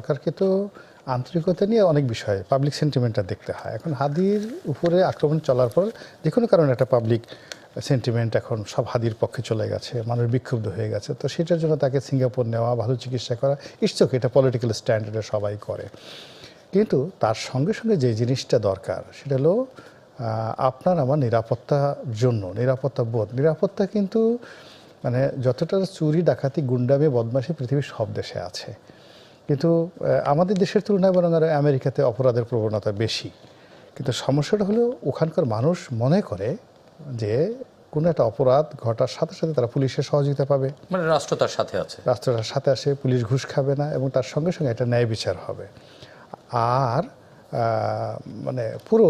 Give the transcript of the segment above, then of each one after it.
সরকারকে তো আন্তরিকতা নিয়ে অনেক বিষয় পাবলিক সেন্টিমেন্টটা দেখতে হয়। এখন হাদির উপরে আক্রমণ চলার পর যে কোনো কারণে একটা পাবলিক সেন্টিমেন্ট এখন সব হাদির পক্ষে চলে গেছে, মানুষ বিক্ষুব্ধ হয়ে গেছে। তো সেটার জন্য তাকে সিঙ্গাপুর নেওয়া, ভালো চিকিৎসা করা, ইটস এটা পলিটিক্যাল স্ট্যান্ডার্ডে সবাই করে। কিন্তু তার সঙ্গে সঙ্গে যে জিনিসটা দরকার সেটা হলো আপনার আমার নিরাপত্তার জন্য নিরাপত্তা বোধ। নিরাপত্তা কিন্তু মানে যতটা চুরি ডাকাতি গুন্ডামি বদমাশি পৃথিবীর সব দেশে আছে, কিন্তু আমাদের দেশের তুলনায় বরং আর আমেরিকাতে অপরাধের প্রবণতা বেশি। কিন্তু সমস্যাটা হলো ওখানকার মানুষ মনে করে যে কোনো একটা অপরাধ ঘটার সাথে সাথে তারা পুলিশের সহযোগিতা পাবে, মানে রাষ্ট্র তার সাথে আছে, রাষ্ট্রটার সাথে আসে, পুলিশ ঘুষ খাবে না এবং তার সঙ্গে সঙ্গে একটা ন্যায় বিচার হবে। আর মানে পুরো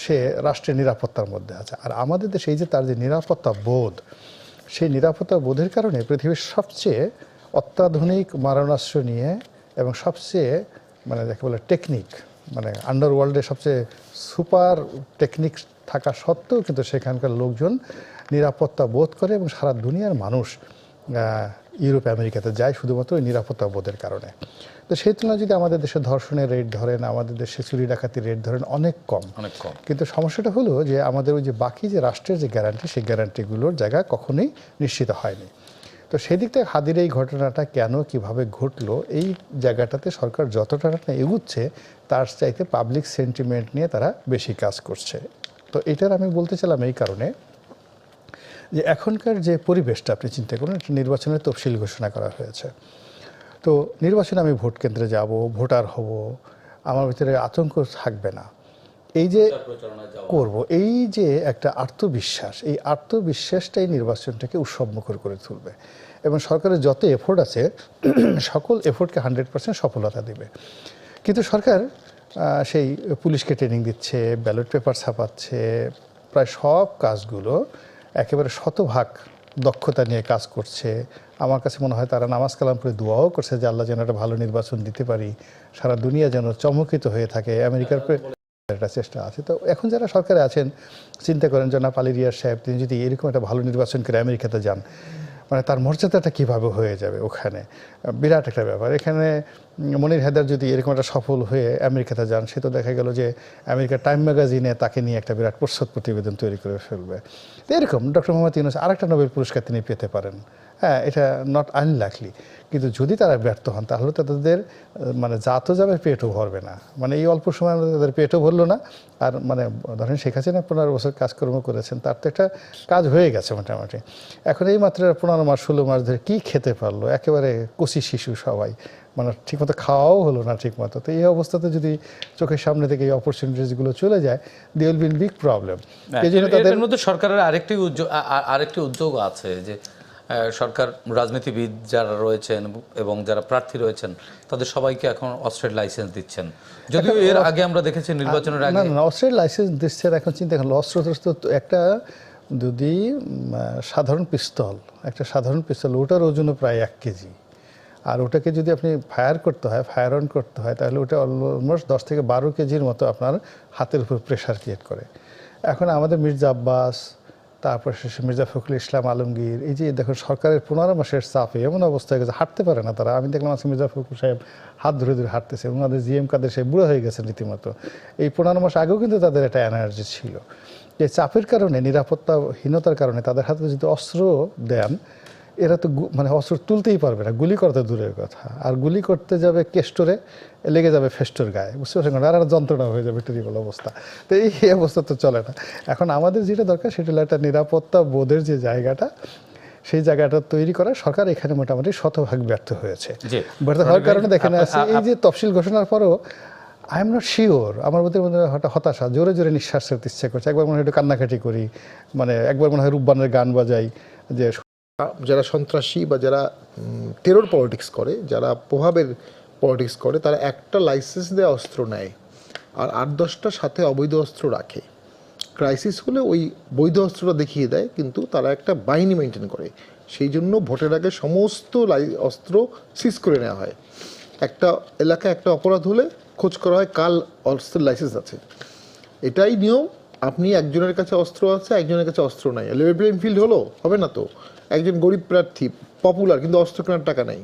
সে রাষ্ট্রের নিরাপত্তার মধ্যে আছে। আর আমাদের দেশে এই যে তার যে নিরাপত্তা বোধ, সেই নিরাপত্তা বোধের কারণে পৃথিবীর সবচেয়ে অত্যাধুনিক মারণাস্ত্র নিয়ে এবং সবচেয়ে মানে যাকে বলে টেকনিক, মানে আন্ডারওয়ার্ল্ডের সবচেয়ে সুপার টেকনিক থাকা সত্ত্বেও কিন্তু সেখানকার লোকজন নিরাপত্তা বোধ করে এবং সারা দুনিয়ার মানুষ ইউরোপ আমেরিকাতে যায় শুধুমাত্র ওই নিরাপত্তা বোধের কারণে। তো সেই তুলনায় যদি আমাদের দেশে ধর্ষণের রেট ধরেন, আমাদের দেশে চুরি ডাকাতির রেট ধরেন অনেক কম। কিন্তু সমস্যাটা হলো যে আমাদের ওই যে বাকি যে রাষ্ট্রের যে গ্যারান্টি, সেই গ্যারান্টিগুলোর জায়গা কখনোই নিশ্চিত হয়নি। তো সেই দিক থেকে হাদির এই ঘটনাটা কেন কিভাবে ঘটলো, এই জায়গাটাতে সরকার যতটা না এগুচ্ছে তার চাইতে পাবলিক সেন্টিমেন্ট নিয়ে তারা বেশি কাজ করছে। তো এটার আমি বলতে চাইলাম এই কারণে যে এখনকার যে পরিবেশটা আপনি চিন্তা করুন, একটা নির্বাচনের তফসিল ঘোষণা করা হয়েছে। তো নির্বাচনে আমি ভোট কেন্দ্রে যাব, ভোটার হব, আমার ভিতরে আতঙ্ক থাকবে না, এই যে করব, এই যে একটা আত্মবিশ্বাস, এই আত্মবিশ্বাসটাই নির্বাচনটাকে উৎসবমুখর করে তুলবে এবং সরকারের যত এফোর্ট আছে সকল এফোর্টকে 100% সফলতা দেবে। কিন্তু সরকার সেই পুলিশকে ট্রেনিং দিচ্ছে, ব্যালট পেপার ছাপাচ্ছে, প্রায় সব কাজগুলো একেবারে শতভাগ দক্ষতা নিয়ে কাজ করছে। আমার কাছে মনে হয় তারা নামাজ কালাম করে দোয়াও করছে যে আল্লাহ যেন একটা ভালো নির্বাচন দিতে পারি, সারা দুনিয়া যেন চমকিত হয়ে থাকে। আমেরিকার একটা চেষ্টা আছে। তো এখন যারা সরকারে আছেন চিন্তা করেন যে না পালিরিয়ার সাহেব তিনি যদি এরকম একটা ভালো নির্বাচন করে আমেরিকাতে যান, মানে তার মর্যাদাটা কীভাবে হয়ে যাবে ওখানে, বিরাট একটা ব্যাপার। এখানে মনির হায়দার যদি এরকম একটা সফল হয়ে আমেরিকাতে যান, সে তো দেখা গেল যে আমেরিকার টাইম ম্যাগাজিনে তাকে নিয়ে একটা বিরাট প্রচ্ছদ প্রতিবেদন তৈরি করে ফেলবে। তো এরকম ডক্টর মোহাম্মদ ইউনূস আরেকটা নোবেল পুরস্কার তিনি পেতে পারেন, হ্যাঁ, এটা নট আনলাইকলি। কিন্তু যদি তারা ব্যর্থ হন তাহলে তাদের মানে জাতও যাবে, পেটও ভরবে না। মানে এই অল্প সময়ের মধ্যে তাদের পেটও ভরলো না। আর মানে ধরেন শেখ হাসিনা 15 বছর কাজকর্ম করেছেন, তার তো একটা কাজ হয়ে গেছে মোটামুটি। এখন এই মাত্র 15 মাস 16 মাস ধরে কী খেতে পারলো, একেবারে কচি শিশু সবাই, মানে ঠিকমতো খাওয়াও হলো না ঠিকমতো। তো এই অবস্থাতে যদি চোখের সামনে থেকে এই অপরচুনিটিসগুলো চলে যায়, they will be big problem. এই জন্য তাদের মধ্যে সরকারের আরেকটি উদ্যোগ আছে যে সরকার রাজনীতিবিদ যারা রয়েছেন এবং যারা প্রার্থী রয়েছেন তাদের সবাইকে এখন অস্ত্রের লাইসেন্স দিচ্ছেন, যদিও এর আগে আমরা দেখেছি নির্বাচনের আগে না অস্ত্রের লাইসেন্স দিচ্ছে। এখন চিন্তা করেন অস্ত্র একটা যদি সাধারণ পিস্তল, একটা সাধারণ পিস্তল ওটার ওজনও প্রায় 1 কেজি, আর ওটাকে যদি আপনি ফায়ার অন করতে হয় তাহলে ওটা অলমোস্ট 10 থেকে 12 কেজির মতো আপনার হাতের উপর প্রেশার ক্রিয়েট করে। এখন আমাদের মির্জা আব্বাস, তারপর শেষে মির্জা ফখরুল ইসলাম আলমগীর, এই যে দেখুন সরকারের 15 মাসের চাপে এমন অবস্থা হয়ে গেছে হাঁটতে পারে না তারা। আমি দেখলাম আজকে মির্জা ফখরুল সাহেব হাত ধরে ধরে হাঁটতেছে এবং আমাদের জিএম কাদের সাহেব বুড়ো হয়ে গেছে রীতিমতো। এই 15 মাস আগেও কিন্তু তাদের একটা এনার্জি ছিল। যে চাপের কারণে, নিরাপত্তাহীনতার কারণে তাদের হাতে যদি অস্ত্র দেন, এরা তো মানে অস্ত্র তুলতেই পারবে না, গুলি করতে দূরের কথা। আর গুলি করতে যাবে কেস্টোরে, লেগে যাবে ফেস্টোর গায়ে, বুঝতে পারছেন, আর একটা যন্ত্রণা হয়ে যাবে, টেরিবল অবস্থা। তো এই অবস্থা তো চলে না। এখন আমাদের যেটা দরকার সেটা হলো একটা নিরাপত্তা বোধের যে জায়গাটা, সেই জায়গাটা তৈরি করা। সরকার এখানে মোটামুটি শতভাগ ব্যর্থ হয়েছে। ব্যর্থ হওয়ার কারণে দেখেন এই যে তফসিল ঘোষণার পরও আই এম নট শিওর, আমার মধ্যে হঠাৎ হতাশা, জোরে জোরে নিঃশ্বাস ফেলতে ইচ্ছে করছে। একবার মনে হয় একটু কান্নাকাটি করি, মানে একবার মনে হয় রূপবানের গান বাজাই। যে যারা সন্ত্রাসী বা যারা টেরর পলিটিক্স করে, যারা প্রভাবের পলিটিক্স করে, তারা একটা লাইসেন্স দেওয়া অস্ত্র নেয় আর 8-10টার সাথে অবৈধ অস্ত্র রাখে। ক্রাইসিস হলে ওই বৈধ অস্ত্রটা দেখিয়ে দেয়, কিন্তু তারা একটা বাহিনী মেনটেন করে। সেই জন্য ভোটের আগে সমস্ত অস্ত্র সিজ করে নেওয়া হয়। একটা এলাকায় একটা অপরাধ হলে খোঁজ করা হয় কাল অস্ত্রের লাইসেন্স আছে। এটাই নিয়ম। আপনি একজনের কাছে অস্ত্র আছে, একজনের কাছে অস্ত্র নাই, লেভেল প্লেইং ফিল্ড হবে না তো। একজন গরিব প্রার্থী পপুলার কিন্তু অস্ত্র কেনার টাকা নাই,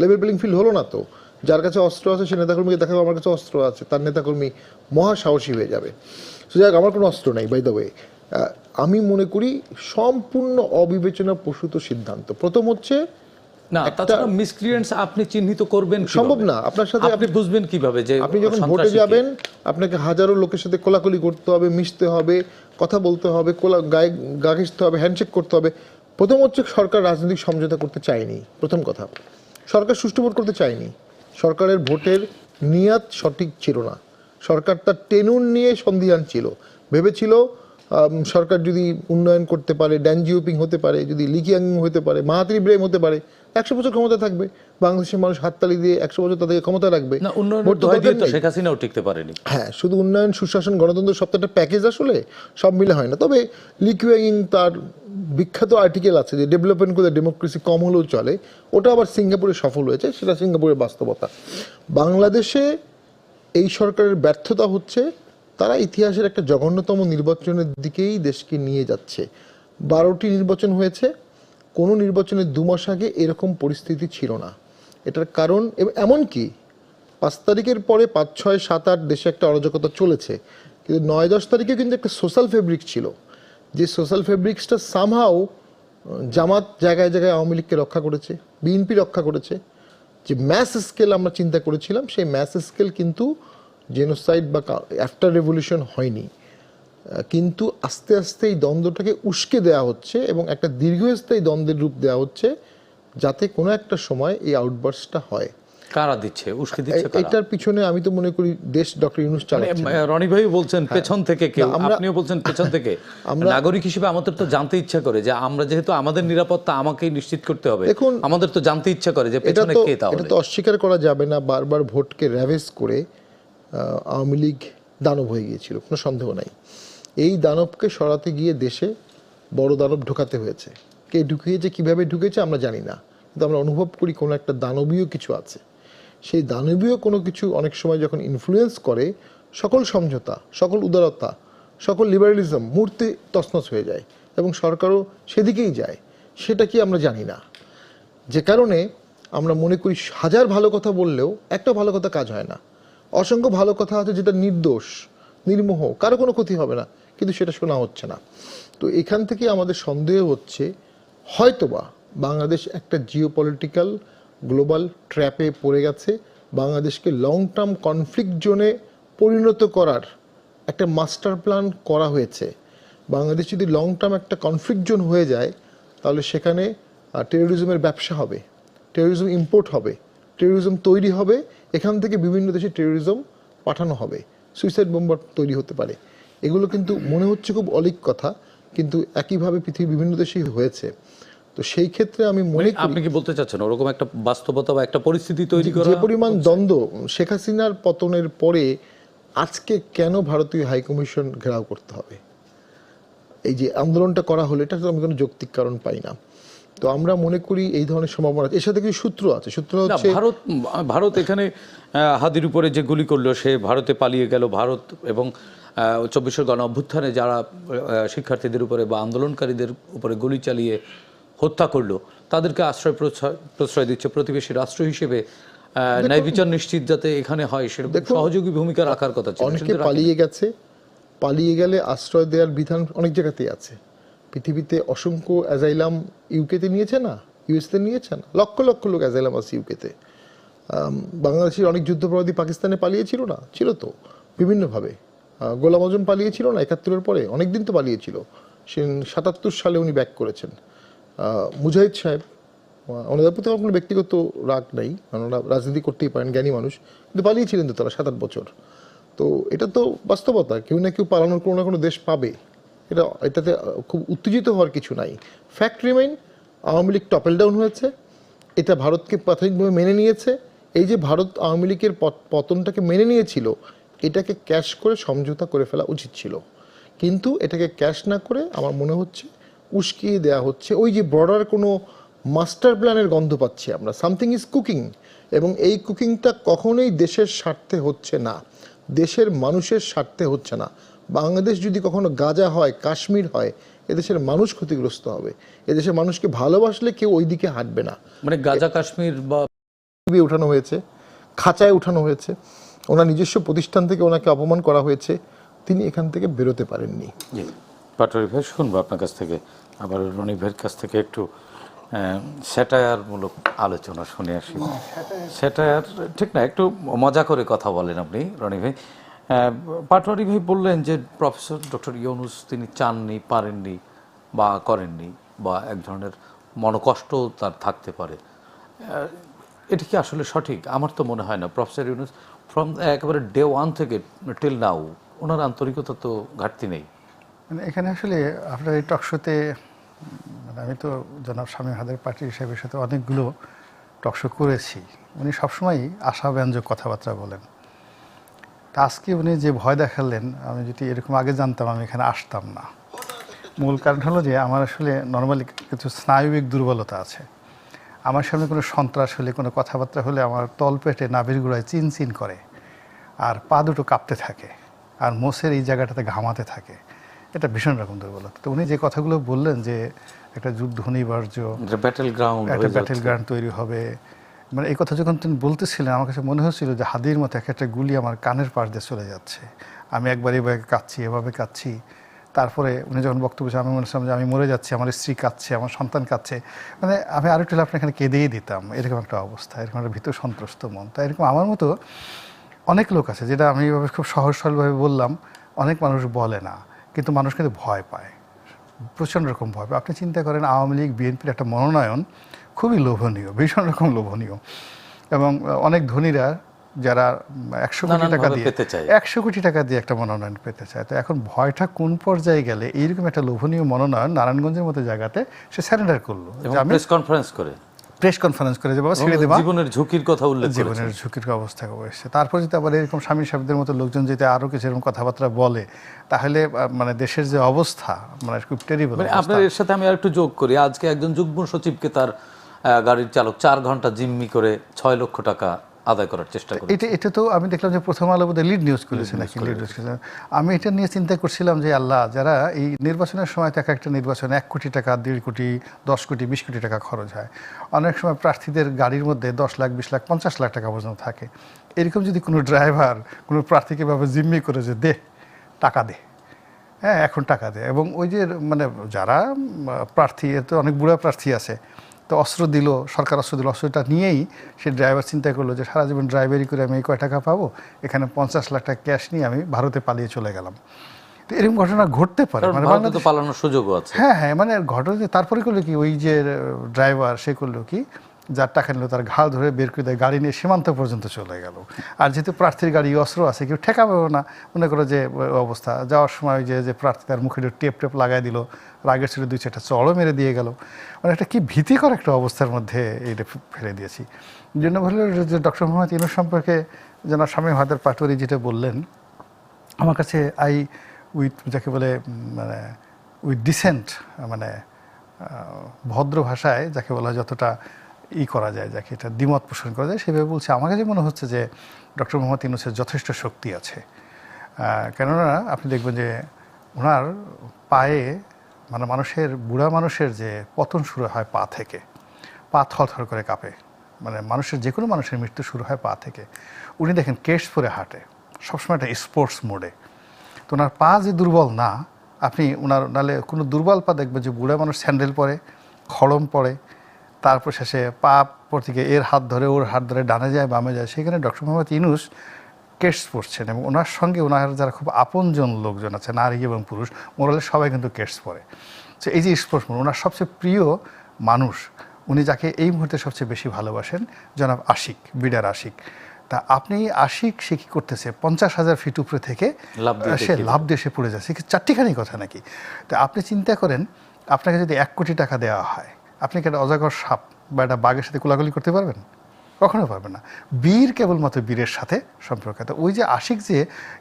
লেভেল প্লেইং ফিল্ড হলো না তো। যার কাছে অস্ত্র আছে সে নেতাকর্মীকে দেখাবে আমার কাছে অস্ত্র আছে, তার নেতাকর্মী মহা সাহসী হয়ে যাবে। সো যাই হোক, আমার কোনো অস্ত্র নাই বাই দ্য ওয়ে। আমি মনে করি সম্পূর্ণ অবিবেচনা প্রসূত সিদ্ধান্ত। প্রথম হচ্ছে না, তাছাড়া মিসক্রিয়েন্টস আপনি চিহ্নিত করবেন কিভাবে? সম্ভব না। আপনার সাথে আপনি বুঝবেন কিভাবে যে আপনি যখন ভোটে সন্ত্রাসী কে? যাবেন আপনাকে হাজারো লোকের সাথে কোলাকুলি করতে হবে, মিশতে হবে, কথা বলতে হবে, গায়ে গা ঘেঁষতে হবে, হ্যান্ডশেক করতে হবে। প্রথম হচ্ছে সরকার রাজনৈতিক সমঝোতা করতে চায়নি, প্রথম কথা। সরকার সুষ্ঠু ভোট করতে চায়নি। সরকারের ভোটের নিয়াত সঠিক ছিল না। সরকার তার টেনুর নিয়ে সন্দিহান ছিল। ভেবেছিল সরকার যদি উন্নয়ন করতে পারে, ড্যান জিওপিং হতে পারে, যদি লিকিয়াং হতে পারে, মাহাতির ইব্রাহিম হতে পারে, 100 বছর ক্ষমতা থাকবে, বাংলাদেশের মানুষ হাততালি দিয়ে 100 বছর তাদেরকে ক্ষমতা রাখবে। না, উন্নয়নের ভোট তো দোহাই দিয়ে দরকার তো নেই। শেখ হাসিনাও টিকতে পারেনি। হ্যাঁ, শুধু উন্নয়ন, সুশাসন, গণতন্ত্র সপ্তাহটা প্যাকেজ, আসলে সব মিলে হয় না। তবে লি কুয়াং তার বিখ্যাত আর্টিকেল আছে যে ডেভেলপমেন্ট করে ডেমোক্রেসি কম হলেও চলে, ওটা আবার সিঙ্গাপুরে সফল হয়েছে, সেটা সিঙ্গাপুরের বাস্তবতা। বাংলাদেশে এই সরকারের ব্যর্থতা হচ্ছে তারা ইতিহাসের একটা জঘন্যতম নির্বাচনের দিকেই দেশকে নিয়ে যাচ্ছে। 12টি নির্বাচন হয়েছে, কোনো নির্বাচনের 2 মাস আগে এরকম পরিস্থিতি ছিল না। এটার কারণ এমনকি 5 তারিখের পরে 5, 6, 7, 8 দেশে একটা অরাজকতা চলেছে, কিন্তু 9, 10 তারিখে কিন্তু একটা সোশ্যাল ফেব্রিক ছিল, যে সোশ্যাল ফেব্রিক্সটা সামহাও জামাত জায়গায় জায়গায় আওয়ামী লীগকে রক্ষা করেছে, বিএনপি রক্ষা করেছে। যে ম্যাস স্কেল আমরা চিন্তা করেছিলাম, সেই ম্যাস স্কেল কিন্তু জেনোসাইড বা আফটার রেভলিউশন হয়নি। কিন্তু আস্তে আস্তে এই দ্বন্দ্বটাকে উস্কে দেওয়া হচ্ছে এবং একটা দীর্ঘস্থায়ী দ্বন্দ্বের রূপ দেওয়া হচ্ছে, যাতে কোনো একটা সময় এই আউটবার্সটা হয়। কারা দিচ্ছে, উস্কে দিচ্ছে কারা? এটার পিছনে আমি তো মনে করি দেশ ডক্টর ইউনূস চালাচ্ছে। রনি ভাই বলছেন পেছন থেকে কেউ, না, আমরা- আপনিও বলছেন পেছন থেকে। নাগরিক হিসেবে আমাদের তো জানতে ইচ্ছা করে যে আমরা যেহেতু আমাদের নিরাপত্তা আমাকেই নিশ্চিত করতে হবে, দেখুন, আমাদের তো জানতে ইচ্ছা করে যে এটা পেছনে তো কে তাহলে। এটা তো অস্বীকার করা যাবে না, বারবার ভোটকে র্যাভেজ করে আওয়ামী লীগ দানব হয়ে গিয়েছিল, কোনো সন্দেহ নাই। এই দানবকে সরাতে গিয়ে দেশে বড় দানব ঢোকাতে হয়েছে। কে ঢুকিয়েছে, কিভাবে ঢুকেছে আমরা জানি না, কিন্তু আমরা অনুভব করি কোনো একটা দানবীয় কিছু আছে। সেই দানবীয় কোনো কিছু অনেক সময় যখন ইনফ্লুয়েন্স করে, সকল সমঝোতা, সকল উদারতা, সকল লিবারালিজম মুহূর্তে তছনছ হয়ে যায় এবং সরকারও সেদিকেই যায়। সেটা কি আমরা জানি না, যে কারণে আমরা মনে করি হাজার ভালো কথা বললেও একটা ভালো কথা কাজ হয় না। অসংখ্য ভালো কথা আছে যেটা নির্দোষ, নির্মোহ, কারো কোনো ক্ষতি হবে না, কিন্তু সেটা শোনা হচ্ছে না। তো এখান থেকে আমাদের সন্দেহ হচ্ছে হয়তোবা বাংলাদেশ একটা জিওপলিটিক্যাল গ্লোবাল ট্র্যাপে পড়ে গেছে। বাংলাদেশকে লং টার্ম কনফ্লিক্ট জোনে পরিণত করার একটা মাস্টার প্ল্যান করা হয়েছে। বাংলাদেশ যদি লং টার্ম একটা কনফ্লিক্ট জোন হয়ে যায়, তাহলে সেখানে টেরোরিজমের ব্যবসা হবে, টেরোরিজম ইম্পোর্ট হবে, টেরোরিজম তৈরি হবে, এখান থেকে বিভিন্ন দেশে টেরোরিজম পাঠানো হবে, সুইসাইড বোম্বার তৈরি হতে পারে। এগুলো কিন্তু মনে হচ্ছে খুব অলিক কথা, কিন্তু একইভাবে পৃথিবীর বিভিন্ন দেশেই হয়েছে। তো সেই ক্ষেত্রে আমি মনে করি আপনি কি বলতে চাচ্ছেন ওরকম একটা বাস্তবতা বা একটা পরিস্থিতি তৈরি করা? যে পরিমাণ দ্বন্দ্ব শেখ হাসিনার পতনের পরে আজকে কেন ভারতীয় হাইকমিশন ঘেরাও করতে হবে, এই যে আন্দোলনটা করা হলো, এটা আমি কোনো যৌক্তিক কারণ পাই না। তো আমরা মনে করি এই ধরনের সম্ভাবনা আছে। এর সাথে কিছু সূত্র আছে। সূত্র না, হচ্ছে ভারত এখানে হাদির উপরে যে গুলি করলো সে ভারতে পালিয়ে গেল। ভারত এবং 24 গণ অভ্যুত্থানে যারা শিক্ষার্থীদের উপরে বা আন্দোলনকারীদের উপরে গুলি চালিয়ে হত্যা করলো, তাদেরকে প্রশ্রয় দিচ্ছে প্রতিবেশী রাষ্ট্র হিসেবে। ন্যায় বিচার নিশ্চিত যাতে এখানে হয় সেরকম সহযোগী ভূমিকা রাখার কথা ছিল। অনেকে পালিয়ে গেছে, পালিয়ে গেলে আশ্রয় দেওয়ার বিধান অনেক জায়গাতেই আছে পৃথিবীতে। অসংখ্য অ্যাজাইলাম ইউকেতে নিয়েছে না, ইউএসতে নিয়েছে না, লক্ষ লক্ষ লোক অ্যাজাইলাম আছে ইউকেতে। বাংলাদেশের অনেক যুদ্ধপরাধী পাকিস্তানে পালিয়েছিল না, ছিল তো বিভিন্নভাবে। গোলাম আজম পালিয়েছিল না 71-এর পরে, অনেকদিন তো পালিয়েছিল। সে 77 সালে উনি ব্যাক করেছেন। মুজাহিদ সাহেব, ওনাদের প্রতি আমার কোনো ব্যক্তিগত রাগ নেই, কারণ ওরা রাজনীতি করতেই পারেন, জ্ঞানী মানুষ, কিন্তু পালিয়েছিলেন তো তারা 7-8 বছর। তো এটা তো বাস্তবতা, কেউ না কেউ পালানোর কোনো না কোনো দেশ পাবে, এটাতে খুব উত্তেজিত হওয়ার কিছু নাই। Fact remain, Awami League topple down হয়েছে, এটা ভারতকে প্রাথমিকভাবে মেনে নিয়েছে। এই যে ভারত আওয়ামী লীগের পতনটাকে মেনে নিয়েছিল, এটাকে ক্যাশ করে সমঝোতা করে ফেলা উচিত ছিল, কিন্তু এটাকে ক্যাশ না করে আমার মনে হচ্ছে উস্কিয়ে দেওয়া হচ্ছে। ওই যে ব্রডার কোনো মাস্টার প্ল্যানের গন্ধ পাচ্ছি আমরা, সামথিং ইজ কুকিং, এবং এই কুকিংটা কখনোই দেশের স্বার্থে হচ্ছে না, দেশের মানুষের স্বার্থে হচ্ছে না। বাংলাদেশ যদি কখনো গাজা হয়, কাশ্মীর হয়, এদেশের মানুষ ক্ষতিগ্রস্ত হবে। এদেশের মানুষকে ভালোবাসলে কেউ ওই দিকে হাঁটবে না। মানে গাজা কাশ্মীর বা উঠানো হয়েছে, খাঁচায় উঠানো হয়েছে, ওনার নিজস্ব প্রতিষ্ঠান থেকে ওনাকে অপমান করা হয়েছে, তিনি এখান থেকে বেরোতে পারেননি। পাটোয়ারি ভাই, শুনবো আপনার কাছ থেকে, আবার রনি ভাইয়ের কাছ থেকে একটু স্যাটায়ারমূলক আলোচনা শুনে আসি। স্যাটায়ার ঠিক না, একটু মজা করে কথা বলেন আপনি রনি ভাই। পাটোয়ারি ভাই বললেন যে প্রফেসর ডক্টর ইউনূস তিনি চাননি, পারেননি বা করেননি, বা এক ধরনের মনোকষ্ট তার থাকতে পারে। এটা কি আসলে সঠিক? আমার তো মনে হয় না। প্রফেসর ইউনূস ফ্রম একেবারে ডে ওয়ান থেকে টিল নাও ওনার আন্তরিকতা তো ঘাটতি নেই। মানে এখানে আসলে আপনার এই টকশোতে, মানে আমি তো জনাব শামীম হায়দার পার্টি হিসেবের সাথে অনেকগুলো টকশো করেছি। উনি সবসময় আশাব্যঞ্জক কথাবার্তা বলেন। তা আজকে উনি যে ভয় দেখালেন, আমি যদি এরকম আগে জানতাম আমি এখানে আসতাম না। মূল কারণ হলো যে আমার আসলে নর্মালি কিছু স্নায়বিক দুর্বলতা আছে। আমার সামনে কোনো সন্ত্রাস হলে, কোনো কথাবার্তা হলে আমার তলপেটে নাভির গোড়ায় চিনচিন করে, আর পা দুটো কাঁপতে থাকে, আর মোষের এই জায়গাটাতে ঘামাতে থাকে। এটা ভীষণ রকম দুর্বলতা। তো উনি যে কথাগুলো বললেন যে একটা যুদ্ধ অনিবার্য, ব্যাটেল গ্রাউন্ড, একটা ব্যাটেল গ্রাউন্ড তৈরি হবে, মানে এই কথা যখন তিনি বলতেছিলেন আমার কাছে মনে হচ্ছিল যে হাদির মতো একটা গুলি আমার কানের পাশ দিয়ে চলে যাচ্ছে। আমি একবার এভাবে কাঁদছি, এভাবে কাঁদছি। তারপরে উনি যখন বক্তব্য, আমি মনে হচ্ছিলাম যে আমি মরে যাচ্ছি, আমার স্ত্রী কাঁদছে, আমার সন্তান কাঁদছে, মানে আমি আরেকটু হলে আপনার এখানে কেঁদেই দিতাম, এরকম একটা অবস্থা, এরকম একটা ভীত সন্ত্রস্ত মন। তাই এরকম আমার মতো অনেক লোক আছে, যেটা আমি এভাবে খুব সহজ সরলভাবে বললাম, অনেক মানুষ বলে না, কিন্তু মানুষ কিন্তু ভয় পায়, প্রচণ্ড রকম ভয় পায়। আপনি চিন্তা করেন আওয়ামী লীগ বিএনপির একটা মনোনয়ন খুবই লোভনীয়, ভীষণ রকম লোভনীয়, এবং অনেক ধনীরা যারা 100 কোটি টাকা দিয়ে 100 কোটি টাকা দিয়ে একটা মনোনয়ন পেতে চায়। তো এখন ভয়টা কোন পর্যায়ে গেলে এইরকম একটা লোভনীয় মনোনয়ন নারায়ণগঞ্জের মতো জায়গাতে সে স্যারেন্ডার করলো, প্রেস কনফারেন্স করে যে বাবা ছেড়ে দেবা, জীবনের ঝুঁকির কথা উল্লেখ করেছে, জীবনের ঝুঁকির অবস্থা এসেছে। তারপর যদি আবার এরকম স্বামী সাহেবদের মতো লোকজন যদি আরো কিছু এরকম কথাবার্তা বলে, তাহলে মানে দেশের যে অবস্থা, মানে খুব টেরিবল। আপনার এর সাথে আমি আর একটু যোগ করি, আজকে একজন যুগ্ম সচিবকে তার গাড়ির চালক 4 ঘন্টা জিম্মি করে 6 লক্ষ টাকা আদায় করার চেষ্টা করে। এটা তো আমি দেখলাম যে প্রথম আলো বোধহয় লিড নিউজ করেছে নাকি, লিড নিউজ করেছে। আমি এটা নিয়ে চিন্তা করছিলাম যে আল্লাহ, যারা এই নির্বাচনের সময় তো একটা নির্বাচনে 1 কোটি টাকা, 1.5 কোটি, 10 কোটি, 20 কোটি টাকা খরচ হয়। অনেক সময় প্রার্থীদের গাড়ির মধ্যে 10 লাখ, 20 লাখ, 50 লাখ টাকা পর্যন্ত থাকে। এরকম যদি কোনো ড্রাইভার কোনো প্রার্থীকে ভাবে জিম্মি করে যে দে টাকা দে, হ্যাঁ এখন টাকা দে, এবং ওই যে মানে যারা প্রার্থী, এর তো অনেক বুড়া প্রার্থী আছে, তো অস্ত্র দিল, সরকার অস্ত্র দিল, অস্ত্রটা নিয়েই সে ড্রাইভার চিন্তা করলো যে সারা জীবন ড্রাইভারি করে আমি এই কয় টাকা পাবো, এখানে 50 লাখ টাকা ক্যাশ নিয়ে আমি ভারতে পালিয়ে চলে গেলাম। তো এরকম ঘটনা ঘটতে পারে, মানে বাংলাদেশে পালানোর সুযোগও আছে। হ্যাঁ, মানে ঘটনা। তারপরে করলো কি, ওই যে ড্রাইভার সে করলো কি, যার টাকা নিল তার ঘাড় ধরে বের করে দেয়, গাড়ি নিয়ে সীমান্ত পর্যন্ত চলে গেল। আর যেহেতু প্রার্থীর গাড়ি অস্ত্র আছে, কেউ ঠেকাবেও না, মনে করো যে অবস্থা। যাওয়ার সময় যে প্রার্থী তার মুখে টেপ লাগাই দিল, রাগের ছিল 2-4টা চড়ও মেরে দিয়ে গেল। মানে একটা কি ভীতিকর একটা অবস্থার মধ্যে এইটা ফেলে দিয়েছি। এই জন্য বললো যে ডক্টর মোহাম্মদ ইউনূস সম্পর্কে জনাব শামীম হায়দার পাটোয়ারি যেটা বললেন, আমার কাছে উইথ যাকে বলে মানে উইথ ডিসেন্ট, মানে ভদ্র ভাষায় যাকে বলা হয়, যতটা করা যায়, যাকে এটা দ্বিমত পোষণ করা যায়, সেভাবে বলছে। আমার কাছে মনে হচ্ছে যে ডক্টর মোহাম্মদ ইউনূসের যথেষ্ট শক্তি আছে। কেননা আপনি দেখবেন যে ওনার পায়ে, মানে বুড়া মানুষের যে পতন শুরু হয় পা থেকে, পা থরথর করে কাঁপে, মানে যে কোনো মানুষের মৃত্যু শুরু হয় পা থেকে। উনি দেখেন কেটস পরে হাঁটে, সবসময় একটা স্পোর্টস মোডে। তো ওনার পা যে দুর্বল না, আপনি নালে কোনো দুর্বল পা দেখবেন যে বুড়া মানুষ স্যান্ডেল পরে, খড়ম পরে, তারপর শেষে পা পড়তে গিয়ে এর হাত ধরে ওর হাত ধরে ডানে যায় বামে যায়। সেখানে ডক্টর মোহাম্মদ ইউনূস কেটস পরছেন, এবং ওনার সঙ্গে ওনার যারা খুব আপনজন লোকজন আছে, নারী এবং পুরুষ, মোরালে সবাই কিন্তু কেটস পরে। তো এই যে স্পোর্টস মোড, ওনার সবচেয়ে প্রিয় মানুষ, উনি যাকে এই মুহূর্তে সবচেয়ে বেশি ভালোবাসেন, জনাব আশিক, বিডার আশিক। তা আপনি আশিক সে কী করতেছে, 50,000 ফিট উপরে থেকে সে লাভ দিয়ে সে পড়ে যাচ্ছে, চারটিখানি কথা নাকি। তা আপনি চিন্তা করেন, আপনাকে যদি 1 কোটি টাকা দেওয়া হয়, আপনি কি একটা অজগর সাপ বা একটা বাঘের সাথে কোলাকুলি করতে পারবেন? কখনো পারবেন না। বীর কেবলমাত্র বীরের সাথে সম্পর্কিত। ওই যে আশিক যে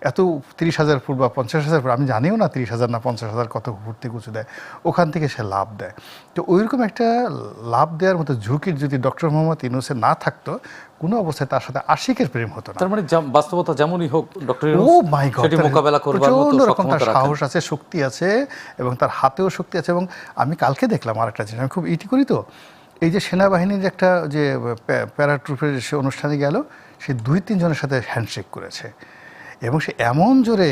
এত 30,000 ফুট বা 50,000 ফুট, আমি জানিও না 30,000 না 50,000 কত ফুট থেকে উঁচু দেয়, ওখান থেকে সে লাভ দেয়। তো ওইরকম একটা লাভ দেওয়ার মতো ঝুঁকির যদি ডক্টর মোহাম্মদ ইউনূসের না থাকতো, কোনো অবস্থায় তার সাথে আশিকের প্রেম হতো না। তার মানে বাস্তবতা যেমনই হোক, ডক্টর ইউনূস মাই গড, সেটি মোকাবেলা করবার মতো সক্ষমতা, সাহস আছে, শক্তি আছে, এবং তার হাতেও শক্তি আছে। এবং আমি কালকে দেখলাম আরেকটা জিনিস, আমি খুব করি তো, এই যে সেনাবাহিনীর একটা যে প্যারাট্রুপের সে অনুষ্ঠানে গেল, সে 2-3 জনের সাথে হ্যান্ডশেক করেছে এবং সে এমন জোরে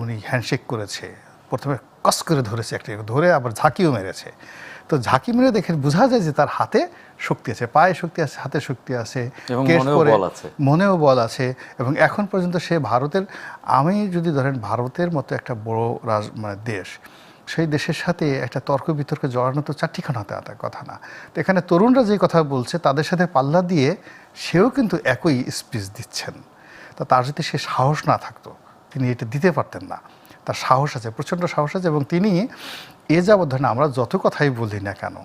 উনি হ্যান্ডশেক করেছে, প্রথমে কস করে ধরেছে একটা, ধরে আবার ঝাঁকিও মেরেছে। তো ঝাঁকি মেরে দেখে বোঝা যায় যে তার হাতে শক্তি আছে, পায়ে শক্তি আছে, হাতে শক্তি আছে, এবং কেশ মনেও পরে বল আছে। মনেও বল আছে। এবং এখন পর্যন্ত সে ভারতের, আমি যদি ধরেন ভারতের মতো একটা বড় মানে দেশ, সেই দেশের সাথে একটা তর্ক বিতর্কে জড়ানো তো চারটিখানা কথা না। তো এখানে তরুণরা যে কথা বলছে তাদের সাথে পাল্লা দিয়ে সেও কিন্তু একই স্পিচ দিচ্ছেন। তা তার যদি সে সাহস না থাকতো তিনি এটা দিতে পারতেন না। তার সাহস আছে, প্রচণ্ড সাহস আছে। এবং তিনি যাবৎ ধরেন আমরা যত কথাই বলি না কেন,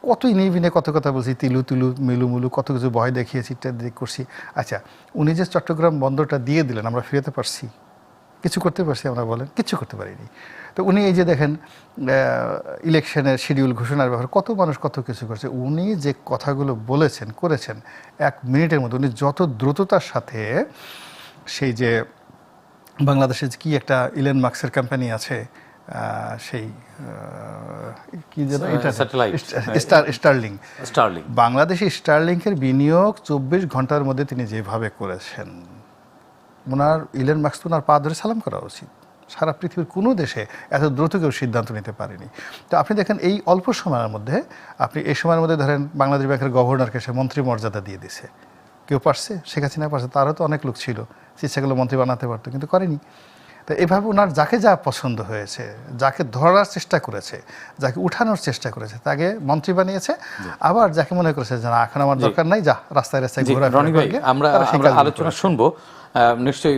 কতই নিবিনে কত কথা বলছি, তিলু তিলু মিলু মুলু কত কিছু ভয় দেখিয়েছি, ইত্যাদি করছি। আচ্ছা, উনি যে চট্টগ্রাম বন্দরটা দিয়ে দিলেন, আমরা ফিরাতে পারছি? কিছু করতে পারছি আমরা? বলেন, কিছু করতে পারিনি। তো উনি এই যে দেখেন ইলেকশনের শিডিউল ঘোষণার ব্যাপারে কত মানুষ কত কিছু করছে, উনি যে কথাগুলো বলেছেন করেছেন 1 মিনিটের মধ্যে, উনি যত দ্রুততার সাথে সেই যে বাংলাদেশে কি একটা ইলেন মার্কসের কোম্পানি আছে, সেই কি যেন এটা স্টারলিং, বাংলাদেশি স্টারলিংকের বিনিয়োগ 24 ঘন্টার মধ্যে তিনি যেভাবে করেছেন, ওনার ইলেন মার্কস তো ওনার পা ধরে সালাম করা উচিত। সারা পৃথিবীর কোনো দেশে এত দ্রুত কেউ সিদ্ধান্ত নিতে পারেনি। তো আপনি দেখেন এই অল্প সময়ের মধ্যে, আপনি এই সময়ের মধ্যে ধরেন বাংলাদেশ ব্যাংকের গভর্নরকে সে মন্ত্রী মর্যাদা দিয়ে দিছে। কেউ পারছে? শেখ হাসিনা পারছে, তারও তো অনেক লোক ছিল ইচ্ছাগুলো মন্ত্রী বানাতে পারতো, কিন্তু করেনি। তো এভাবে ওনার যাকে যা পছন্দ হয়েছে, যাকে ধরার চেষ্টা করেছে, যাকে উঠানোর চেষ্টা করেছে, তাকে মন্ত্রী বানিয়েছে। আবার যাকে মনে করেছে যে না এখন আমার দরকার নাই, যা রাস্তায় রাস্তায় ঘোরা। আমরা আলোচনা শুনবো নিশ্চয়ই।